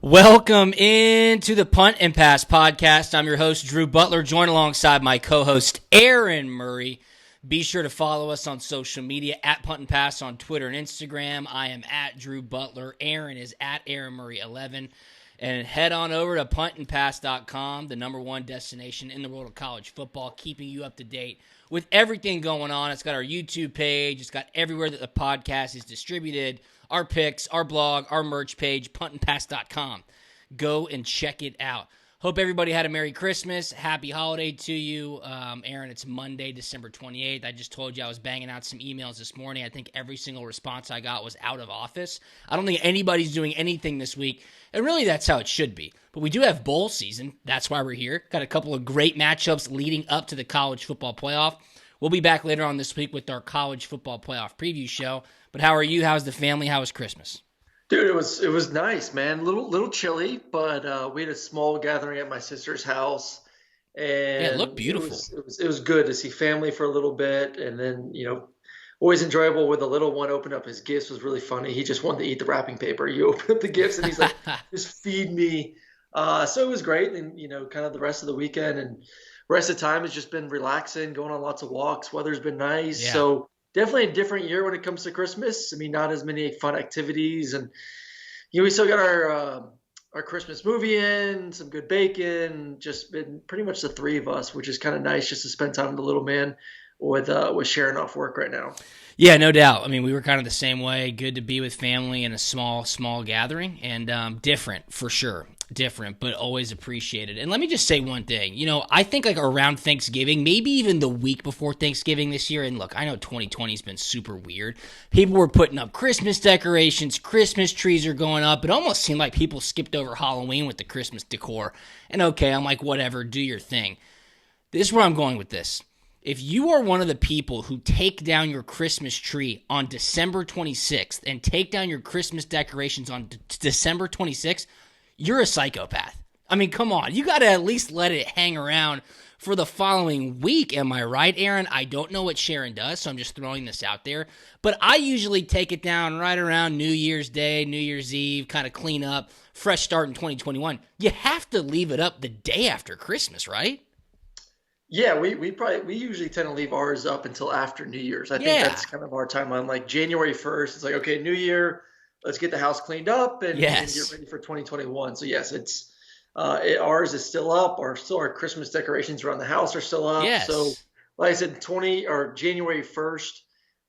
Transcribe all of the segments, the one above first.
Welcome into the Punt Pass podcast. I'm your host, Drew Butler, joined alongside my co-host, Aaron Murray. Be sure to follow us on social media, at Punt Pass on Twitter and Instagram. I am at Drew Butler. Aaron is at Aaron Murray 11. And head on over to puntandpass.com, the number one destination in the world of college football, keeping you up to date with everything going on. It's got our YouTube page. It's got everywhere that the podcast is distributed, our picks, our blog, our merch page, puntandpass.com. Go and check it out. Hope everybody had a Merry Christmas. Happy holiday to you. Aaron, it's Monday, December 28th. I just told you I was banging out some emails this morning. I think every single response I got was out of office. I don't think anybody's doing anything this week, and really that's how it should be. But we do have bowl season. That's why we're here. Got a couple of great matchups leading up to the college football playoff. We'll be back later on this week with our college football playoff preview show. But how are you? How's the family? How was Christmas? Dude, it was nice, man. Little chilly, but we had a small gathering at my sister's house, and Yeah, it looked beautiful. It was good to see family for a little bit, and then always enjoyable when the little one opened up his gifts. Was really funny. He just wanted to eat the wrapping paper. You open up the gifts, and he's like, "Just feed me." So it was great, and kind of the rest of the weekend and rest of the time has just been relaxing, going on lots of walks. Weather's been nice, Yeah. so. Definitely a different year when it comes to Christmas. I mean, not as many fun activities, and we still got our Christmas movie in, some good bacon. Just been pretty much the three of us, which is kind of nice just to spend time with the little man with Sharon off work right now. Yeah, no doubt. I mean, we were kind of the same way. Good to be with family in a small gathering, and different for sure. Different, but always appreciated. And let me just say one thing. I think like around Thanksgiving, maybe even the week before Thanksgiving this year, and look, I know 2020 has been super weird. People were putting up Christmas decorations, Christmas trees are going up. It almost seemed like people skipped over Halloween with the Christmas decor. And okay, I'm like, whatever, do your thing. This is where I'm going with this. If you are one of the people who take down your Christmas tree on December 26th and take down your Christmas decorations on December 26th, you're a psychopath. I mean, come on. You got to at least let it hang around for the following week. Am I right, Aaron? I don't know what Sharon does, so I'm just throwing this out there. But I usually take it down right around New Year's Day, New Year's Eve, kind of clean up, fresh start in 2021. You have to leave it up the day after Christmas, right? Yeah, we usually tend to leave ours up until after New Year's. I think that's kind of our timeline. Like January 1st, it's like, okay, New Year, let's get the house cleaned up and get ready for 2021. So yes, ours is still up. Our Christmas decorations around the house are still up. Yes. So like I said, January 1st,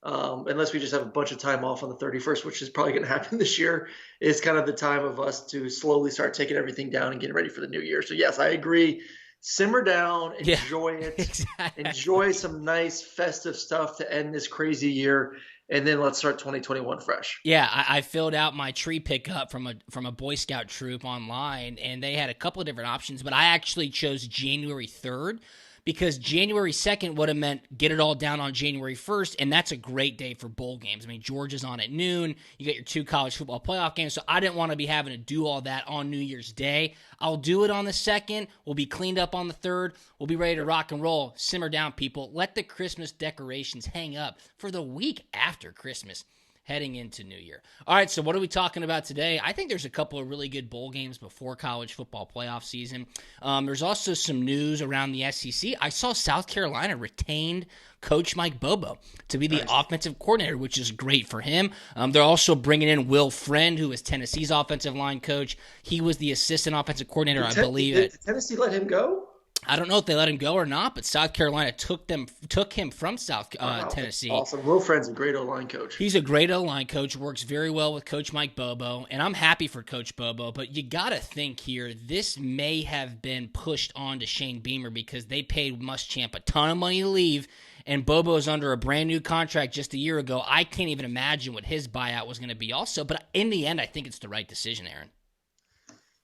unless we just have a bunch of time off on the 31st, which is probably going to happen this year, is kind of the time of us to slowly start taking everything down and getting ready for the new year. So yes, I agree. Simmer down, enjoy it, exactly. Enjoy some nice festive stuff to end this crazy year. And then let's start 2021 fresh. Yeah, I filled out my tree pickup from a Boy Scout troop online, and they had a couple of different options, but I actually chose January 3rd because January 2nd would have meant get it all down on January 1st, and that's a great day for bowl games. I mean, Georgia's on at noon. You got your two college football playoff games, so I didn't want to be having to do all that on New Year's Day. I'll do it on the 2nd. We'll be cleaned up on the 3rd. We'll be ready to rock and roll. Simmer down, people. Let the Christmas decorations hang up for the week after Christmas, heading into New Year. All right, so what are we talking about today? I think there's a couple of really good bowl games before college football playoff season. There's also some news around the SEC. I saw South Carolina retained Coach Mike Bobo to be the offensive coordinator, which is great for him. They're also bringing in Will Friend, who is Tennessee's offensive line coach. He was the assistant offensive coordinator, I believe. Did Tennessee let him go? I don't know if they let him go or not, but South Carolina took him from Tennessee. Awesome. Will Friend's a great O-line coach. He's a great O-line coach, works very well with Coach Mike Bobo, and I'm happy for Coach Bobo, but you got to think here, this may have been pushed on to Shane Beamer because they paid Muschamp a ton of money to leave, and Bobo is under a brand new contract just a year ago. I can't even imagine what his buyout was going to be also, but in the end, I think it's the right decision, Aaron.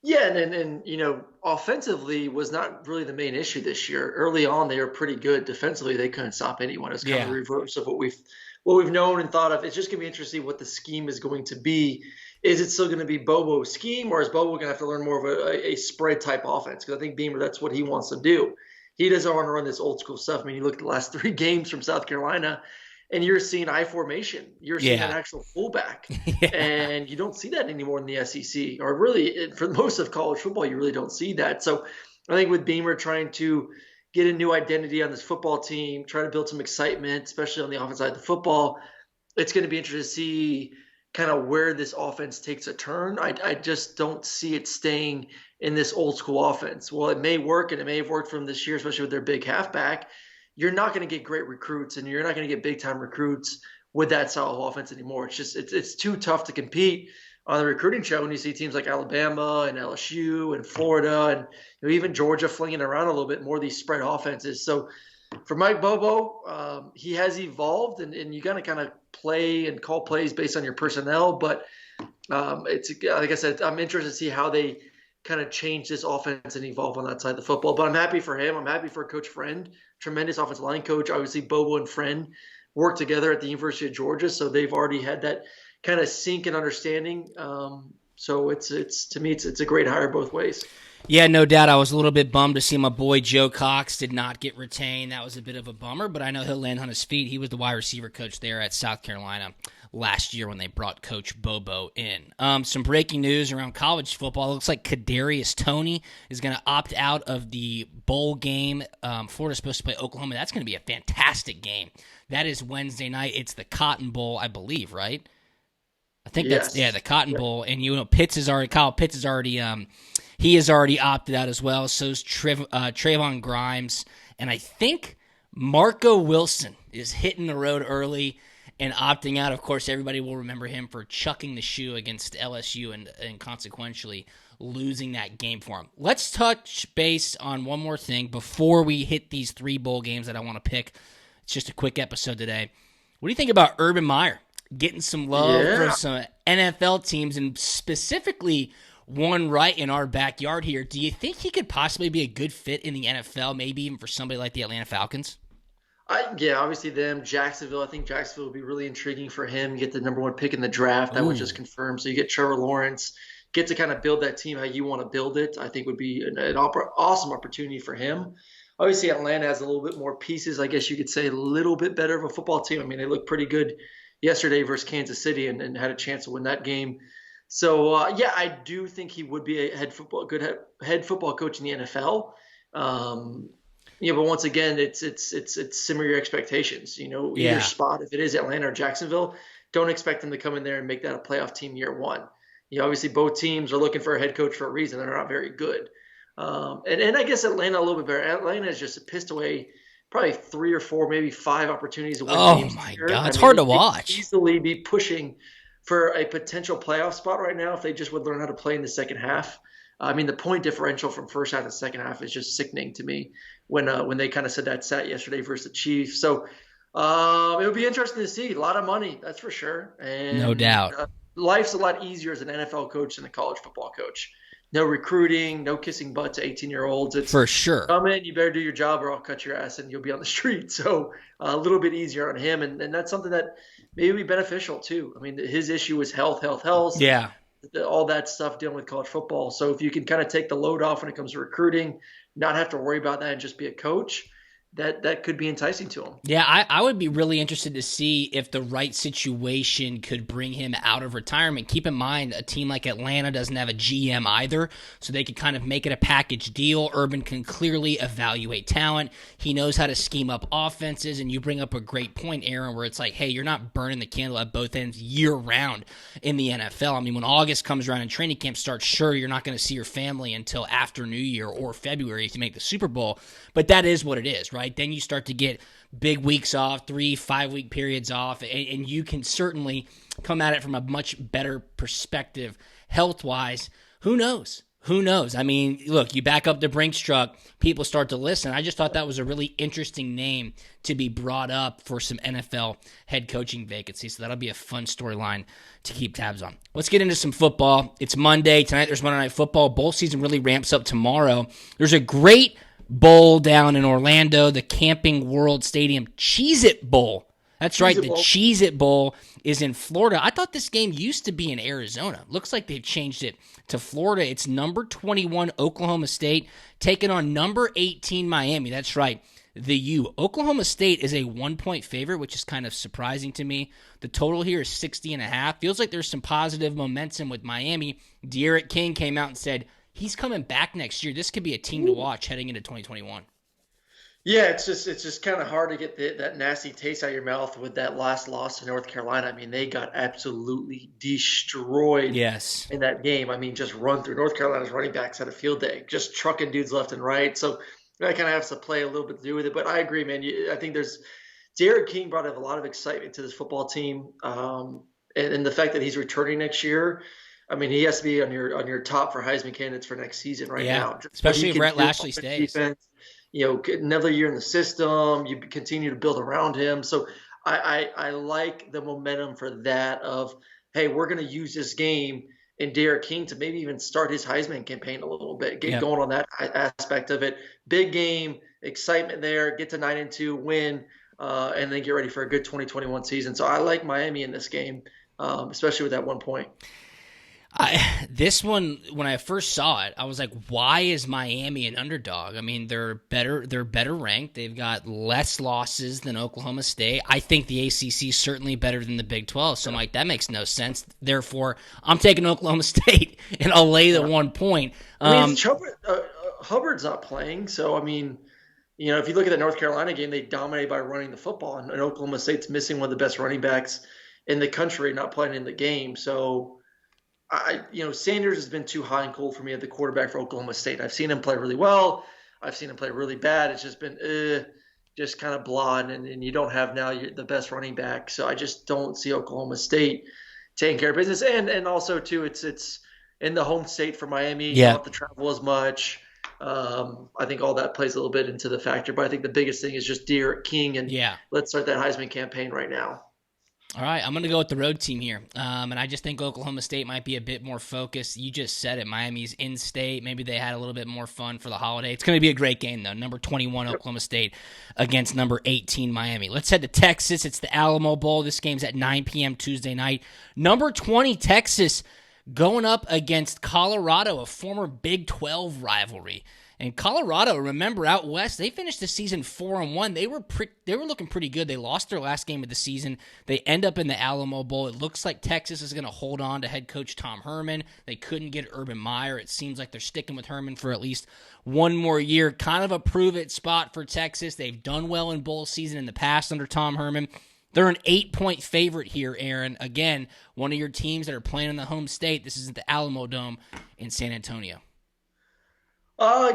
Yeah, and offensively was not really the main issue this year. Early on, they were pretty good. Defensively, they couldn't stop anyone. It's kind of the reverse of what we've known and thought of. It's just going to be interesting what the scheme is going to be. Is it still going to be Bobo's scheme, or is Bobo going to have to learn more of a spread type offense? Because I think Beamer, that's what he wants to do. He doesn't want to run this old school stuff. I mean, you look at the last 3 games from South Carolina, and you're seeing I formation. You're seeing an Yeah. actual fullback, Yeah. and you don't see that anymore in the SEC, or really for most of college football, you really don't see that. So I think with Beamer trying to get a new identity on this football team, trying to build some excitement, especially on the offense side of the football, it's going to be interesting to see kind of where this offense takes a turn. I just don't see it staying in this old school offense. Well, it may work, and it may have worked from this year, especially with their big halfback. You're not going to get great recruits, and you're not going to get big time recruits with that style of offense anymore. It's just it's too tough to compete on the recruiting show when you see teams like Alabama and LSU and Florida and even Georgia flinging around a little bit more of these spread offenses. So for Mike Bobo, he has evolved, and you got to kind of play and call plays based on your personnel. But it's like I said, I'm interested to see how they kind of change this offense and evolve on that side of the football. But I'm happy for him. I'm happy for Coach Friend, tremendous offensive line coach. Obviously, Bobo and Friend work together at the University of Georgia, so they've already had that kind of sync and understanding. So it's to me, it's a great hire both ways. Yeah, no doubt. I was a little bit bummed to see my boy Joe Cox did not get retained. That was a bit of a bummer, but I know he'll land on his feet. He was the wide receiver coach there at South Carolina last year when they brought Coach Bobo in. Some breaking news around college football. It looks like Kadarius Toney is going to opt out of the bowl game. Florida's supposed to play Oklahoma. That's going to be a fantastic game. That is Wednesday night. It's the Cotton Bowl, I believe, right? I think that's the Cotton Bowl. And Kyle Pitts is already he has already opted out as well. So's Trayvon Grimes. And I think Marco Wilson is hitting the road early and opting out. Of course, everybody will remember him for chucking the shoe against LSU and consequentially losing that game for him. Let's touch base on one more thing before we hit these 3 bowl games that I want to pick. It's just a quick episode today. What do you think about Urban Meyer getting some love from some NFL teams, and specifically one right in our backyard here? Do you think he could possibly be a good fit in the NFL, maybe even for somebody like the Atlanta Falcons? Obviously them, Jacksonville. I think Jacksonville would be really intriguing for him. Get the number 1 pick in the draft. That was just confirmed. So you get Trevor Lawrence, get to kind of build that team how you want to build it. I think would be an awesome opportunity for him. Obviously, Atlanta has a little bit more pieces. I guess you could say a little bit better of a football team. I mean, they looked pretty good yesterday versus Kansas City and had a chance to win that game. So, I do think he would be a head football coach in the NFL. But once again, it's simmer your expectations. Either spot, if it is Atlanta or Jacksonville, don't expect them to come in there and make that a playoff team year one. Obviously both teams are looking for a head coach for a reason. They're not very good. And I guess Atlanta a little bit better. Atlanta has just pissed away probably 3 or 4, maybe 5 opportunities to win games. Oh my God, it's hard to watch. They could easily be pushing for a potential playoff spot right now if they just would learn how to play in the second half. I mean, the point differential from first half to second half is just sickening to me when they kind of said that stat yesterday versus the Chiefs. So it'll be interesting to see. A lot of money, that's for sure. And no doubt. Life's a lot easier as an NFL coach than a college football coach. No recruiting, no kissing butt to 18-year-olds. It's for sure. Come in, you better do your job or I'll cut your ass and you'll be on the street. So a little bit easier on him. And that's something that may be beneficial too. I mean, his issue is health. Yeah. All that stuff dealing with college football. So if you can kind of take the load off when it comes to recruiting, not have to worry about that and just be a coach, that could be enticing to him. Yeah, I would be really interested to see if the right situation could bring him out of retirement. Keep in mind, a team like Atlanta doesn't have a GM either, so they could kind of make it a package deal. Urban can clearly evaluate talent. He knows how to scheme up offenses, and you bring up a great point, Aaron, where it's like, hey, you're not burning the candle at both ends year-round in the NFL. I mean, when August comes around and training camp starts, sure, you're not going to see your family until after New Year or February if you make the Super Bowl, but that is what it is, right? Then you start to get big weeks off, 3-5 week periods off, and you can certainly come at it from a much better perspective health-wise. Who knows? I mean, look, you back up the Brinks truck, people start to listen. I just thought that was a really interesting name to be brought up for some NFL head coaching vacancies, so that'll be a fun storyline to keep tabs on. Let's get into some football. It's Monday. Tonight there's Monday Night Football. Bowl season really ramps up tomorrow. There's a great bowl down in Orlando, the Camping World Stadium Cheez-It Bowl. That's right, the Cheez-It Bowl is in Florida. I thought this game used to be in Arizona. Looks like they've changed it to Florida. It's number 21 Oklahoma State taking on number 18 Miami. That's right. the U. Oklahoma State is a 1-point favorite, which is kind of surprising to me. The total here is 60.5. Feels like there's some positive momentum with Miami. De'Aaron King came out and said he's coming back next year. This could be a team to watch heading into 2021. Yeah, it's just kind of hard to get that nasty taste out of your mouth with that last loss to North Carolina. I mean, they got absolutely destroyed in that game. I mean, just run through. North Carolina's running backs had a field day, just trucking dudes left and right. So that kind of has to play a little bit to do with it. But I agree, man. I think De'Aaron King brought up a lot of excitement to this football team, and the fact that he's returning next year. I mean, he has to be on your top for Heisman candidates for next season now. Especially if Rhett Lashley stays. Defense, another year in the system, you continue to build around him. So I like the momentum for that of, hey, we're going to use this game and De'Aaron King to maybe even start his Heisman campaign a little bit, get going on that aspect of it. Big game, excitement there, get to 9-2, win, and then get ready for a good 2021 season. So I like Miami in this game, especially with that 1 point. This one, when I first saw it, I was like, why is Miami an underdog? I mean, they're better ranked. They've got less losses than Oklahoma State. I think the ACC is certainly better than the Big 12. So I'm like, that makes no sense. Therefore, I'm taking Oklahoma State, and I'll lay the 1 point. I mean, Hubbard's not playing. So, I mean, if you look at the North Carolina game, they dominated by running the football. And Oklahoma State's missing one of the best running backs in the country, not playing in the game. So, Sanders has been too high and cold for me at the quarterback for Oklahoma State. I've seen him play really well. I've seen him play really bad. It's just been just kind of blah, and you don't have now the best running back. So I just don't see Oklahoma State taking care of business. And also, too, it's in the home state for Miami. You don't have to travel as much. I think all that plays a little bit into the factor. But I think the biggest thing is just De'Aaron King, and let's start that Heisman campaign right now. All right, I'm going to go with the road team here, and I just think Oklahoma State might be a bit more focused. You just said it. Miami's in-state. Maybe they had a little bit more fun for the holiday. It's going to be a great game, though. Number 21 Oklahoma State against number 18 Miami. Let's head to Texas. It's the Alamo Bowl. This game's at 9 p.m. Tuesday night. Number 20 Texas going up against Colorado, a former Big 12 rivalry. And Colorado, remember, out west, they finished the season 4-1. They were looking pretty good. They lost their last game of the season. They end up in the Alamo Bowl. It looks like Texas is going to hold on to head coach Tom Herman. They couldn't get Urban Meyer. It seems like they're sticking with Herman for at least one more year. Kind of a prove-it spot for Texas. They've done well in bowl season in the past under Tom Herman. They're an 8-point favorite here, Aaron. Again, one of your teams that are playing in the home state. This is at the Alamo Dome in San Antonio.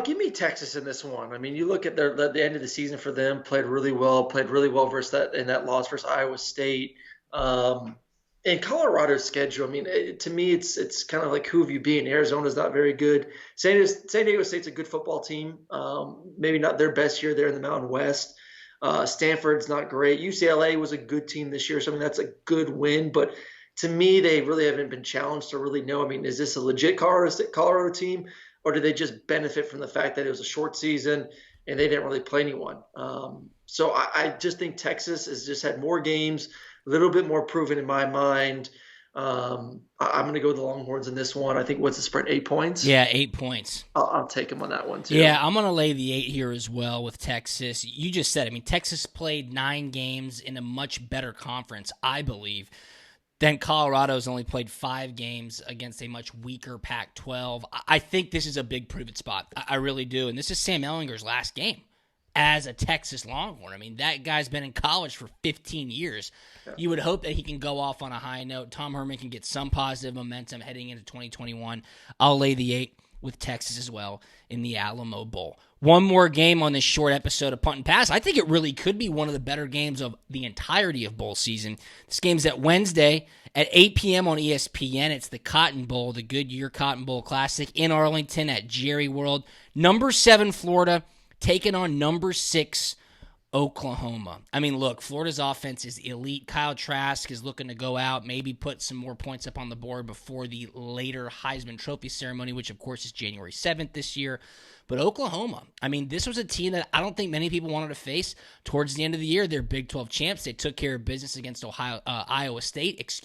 Give me Texas in this one. I mean, you look at the end of the season for them, played really well versus that loss versus Iowa State. And Colorado's schedule, I mean, to me, it's kind of like who have you been? Arizona's not very good. San Diego State's a good football team. Maybe not their best year there in the Mountain West. Stanford's not great. UCLA was a good team this year, so I mean that's a good win. But to me, they really haven't been challenged to really know. I mean, is this a legit Colorado team? Or did they just benefit from the fact that it was a short season and they didn't really play anyone? So I just think Texas has just had more games, a little bit more proven in my mind. I'm going to go with the Longhorns in this one. I think what's the spread, 8 points? Yeah, 8 points. I'll take them on that one too. Yeah, I'm going to lay the 8 here as well with Texas. You just said, I mean, Texas played 9 games in a much better conference, I believe. Then Colorado's only played 5 games against a much weaker Pac-12. I think this is a big prove-it spot. I really do. And this is Sam Ehlinger's last game as a Texas Longhorn. I mean, that guy's been in college for 15 years. Yeah. You would hope that he can go off on a high note. Tom Herman can get some positive momentum heading into 2021. I'll lay the 8 with Texas as well in the Alamo Bowl. One more game on this short episode of Punt and Pass. I think it really could be one of the better games of the entirety of bowl season. This game's at Wednesday at 8 p.m. on ESPN. It's the Cotton Bowl, the Goodyear Cotton Bowl Classic in Arlington at Jerry World. Number 7 Florida taking on number 6 Oklahoma. I mean, look, Florida's offense is elite. Kyle Trask is looking to go out, maybe put some more points up on the board before the later Heisman Trophy ceremony, which, of course, is January 7th this year. But Oklahoma, I mean, this was a team that I don't think many people wanted to face towards the end of the year. They're Big 12 champs. They took care of business against Iowa State,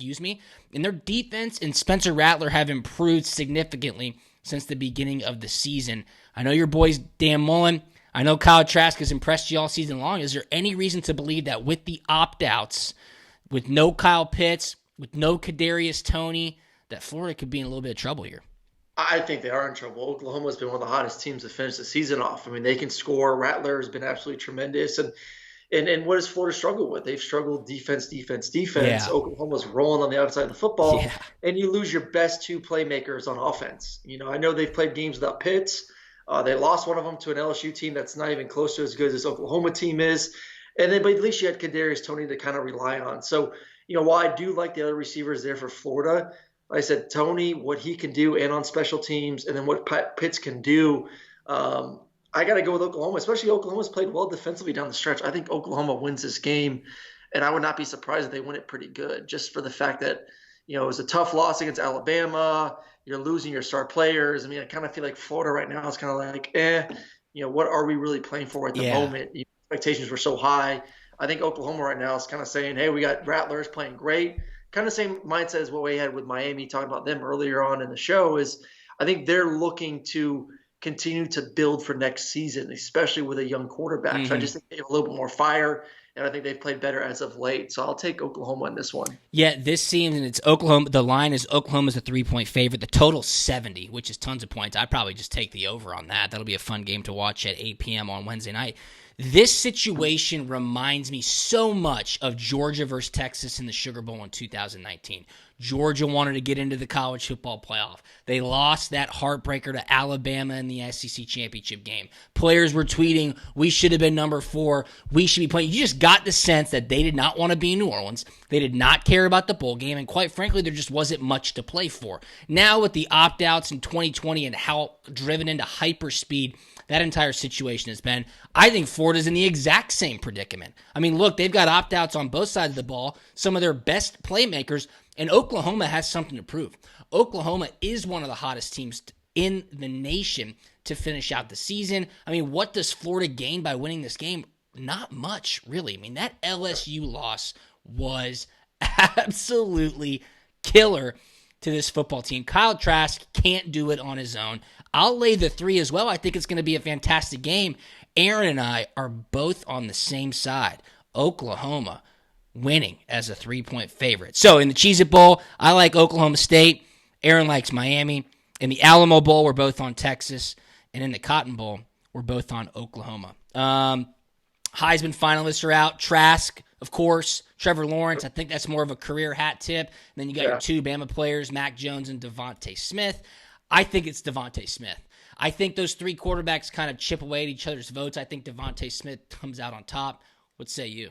and their defense and Spencer Rattler have improved significantly since the beginning of the season. I know your boys, Dan Mullen, I know Kyle Trask has impressed you all season long. Is there any reason to believe that with the opt-outs, with no Kyle Pitts, with no Kadarius Toney, that Florida could be in a little bit of trouble here? I think they are in trouble. Oklahoma's been one of the hottest teams to finish the season off. I mean, they can score. Rattler has been absolutely tremendous. And what does Florida struggle with? They've struggled defense. Yeah. Oklahoma's rolling on the outside of the football, Yeah. and you lose your best two playmakers on offense. I know they've played games without Pitts. They lost one of them to an LSU team that's not even close to as good as Oklahoma team is. But at least you had Kadarius Toney to kind of rely on. So, while I do like the other receivers there for Florida, like I said, Toney, what he can do and on special teams, and then what Pitts can do, I got to go with Oklahoma, especially Oklahoma's played well defensively down the stretch. I think Oklahoma wins this game, and I would not be surprised if they win it pretty good, just for the fact that, it was a tough loss against Alabama. You're losing your star players. I mean, I kind of feel like Florida right now is kind of like, what are we really playing for at the moment? Expectations were so high. I think Oklahoma right now is kind of saying, hey, we got Rattlers playing great. Kind of same mindset as what we had with Miami, talking about them earlier on in the show, is I think they're looking to continue to build for next season, especially with a young quarterback. Mm-hmm. So I just think they have a little bit more fire, and I think they've played better as of late. So I'll take Oklahoma in this one. Yeah, this season it's Oklahoma. The line is Oklahoma's a 3-point favorite. The total's 70, which is tons of points. I'd probably just take the over on that. That'll be a fun game to watch at 8 p.m. on Wednesday night. This situation reminds me so much of Georgia versus Texas in the Sugar Bowl in 2019. Georgia wanted to get into the college football playoff. They lost that heartbreaker to Alabama in the SEC championship game. Players were tweeting, we should have been number 4. We should be playing. You just got the sense that they did not want to be in New Orleans. They did not care about the bowl game. And quite frankly, there just wasn't much to play for. Now with the opt-outs in 2020 and how driven into hyperspeed that entire situation has been, I think Florida's in the exact same predicament. I mean, look, they've got opt-outs on both sides of the ball, some of their best playmakers, and Oklahoma has something to prove. Oklahoma is one of the hottest teams in the nation to finish out the season. I mean, what does Florida gain by winning this game? Not much, really. I mean, that LSU loss was absolutely killer to this football team. Kyle Trask can't do it on his own. I'll lay the 3 as well. I think it's going to be a fantastic game. Aaron and I are both on the same side. Oklahoma winning as a 3-point favorite. So in the Cheez-It Bowl, I like Oklahoma State. Aaron likes Miami. In the Alamo Bowl, we're both on Texas. And in the Cotton Bowl, we're both on Oklahoma. Heisman finalists are out. Trask, of course. Trevor Lawrence, I think that's more of a career hat tip. And then you got your 2 Bama players, Mac Jones and Devontae Smith. I think it's Devontae Smith. I think those 3 quarterbacks kind of chip away at each other's votes. I think Devontae Smith comes out on top. What say you?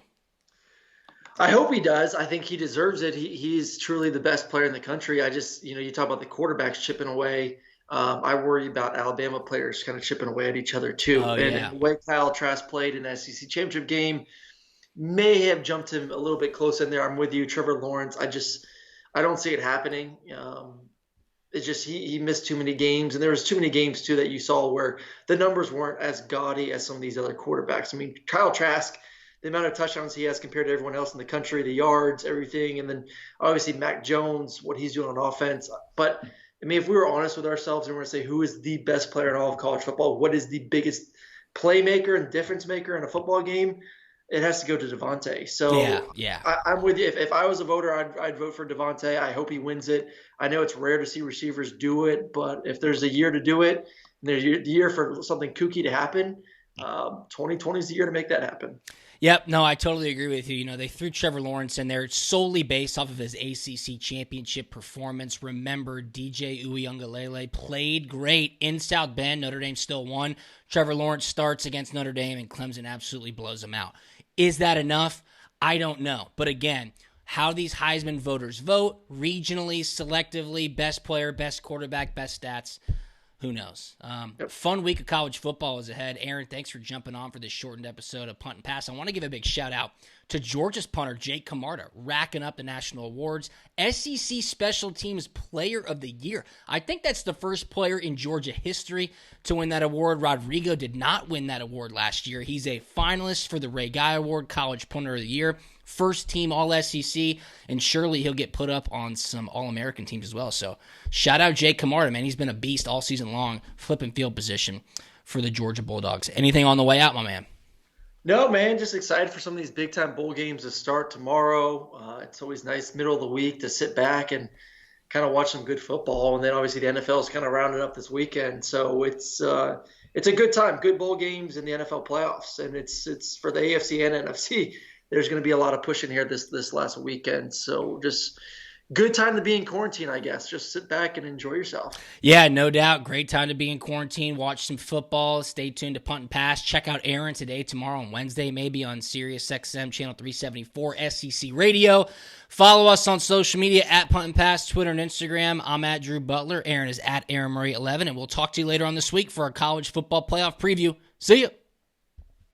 I hope he does. I think he deserves it. He's truly the best player in the country. I just, you talk about the quarterbacks chipping away. I worry about Alabama players kind of chipping away at each other too. And the way Kyle Trask played in the SEC championship game may have jumped him a little bit close in there. I'm with you, Trevor Lawrence. I don't see it happening. It's just he missed too many games, and there was too many games too that you saw where the numbers weren't as gaudy as some of these other quarterbacks. I mean, Kyle Trask, the amount of touchdowns he has compared to everyone else in the country, the yards, everything, and then obviously Mac Jones, what he's doing on offense. But I mean, if we were honest with ourselves and we're going to say who is the best player in all of college football, what is the biggest playmaker and difference maker in a football game, it has to go to Devontae. So I'm with you. If I was a voter, I'd vote for Devontae. I hope he wins it. I know it's rare to see receivers do it, but if there's a year to do it, and there's the year for something kooky to happen, 2020 is the year to make that happen. Yep, no, I totally agree with you. They threw Trevor Lawrence in there solely based off of his ACC championship performance. Remember, DJ Uiagalelei played great in South Bend. Notre Dame still won. Trevor Lawrence starts against Notre Dame, and Clemson absolutely blows him out. Is that enough? I don't know. But again, how these Heisman voters vote, regionally, selectively, best player, best quarterback, best stats, who knows? Fun week of college football is ahead. Aaron, thanks for jumping on for this shortened episode of Punt and Pass. I want to give a big shout out to Georgia's punter, Jake Camarda, racking up the national awards. SEC Special Teams Player of the Year. I think that's the first player in Georgia history to win that award. Rodrigo did not win that award last year. He's a finalist for the Ray Guy Award, College Punter of the Year. First team All-SEC, and surely he'll get put up on some All-American teams as well. So shout out Jake Camarda, man. He's been a beast all season long, flipping field position. for the Georgia Bulldogs. Anything on the way out, my man? No, man, just excited for some of these big-time bowl games to start tomorrow. It's always nice middle of the week to sit back and kind of watch some good football. And then obviously the NFL is kind of rounding up this weekend. So it's a good time, good bowl games in the NFL playoffs. And it's for the AFC and NFC. There's going to be a lot of pushing here this last weekend. So just good time to be in quarantine, I guess. Just sit back and enjoy yourself. Yeah, no doubt. Great time to be in quarantine. Watch some football. Stay tuned to Punt Pass. Check out Aaron today, tomorrow, and Wednesday, maybe on Sirius XM Channel 374 SEC Radio. Follow us on social media at Punt Pass, Twitter and Instagram. I'm at Drew Butler. Aaron is at Aaron Murray 11, and we'll talk to you later on this week for our college football playoff preview. See ya.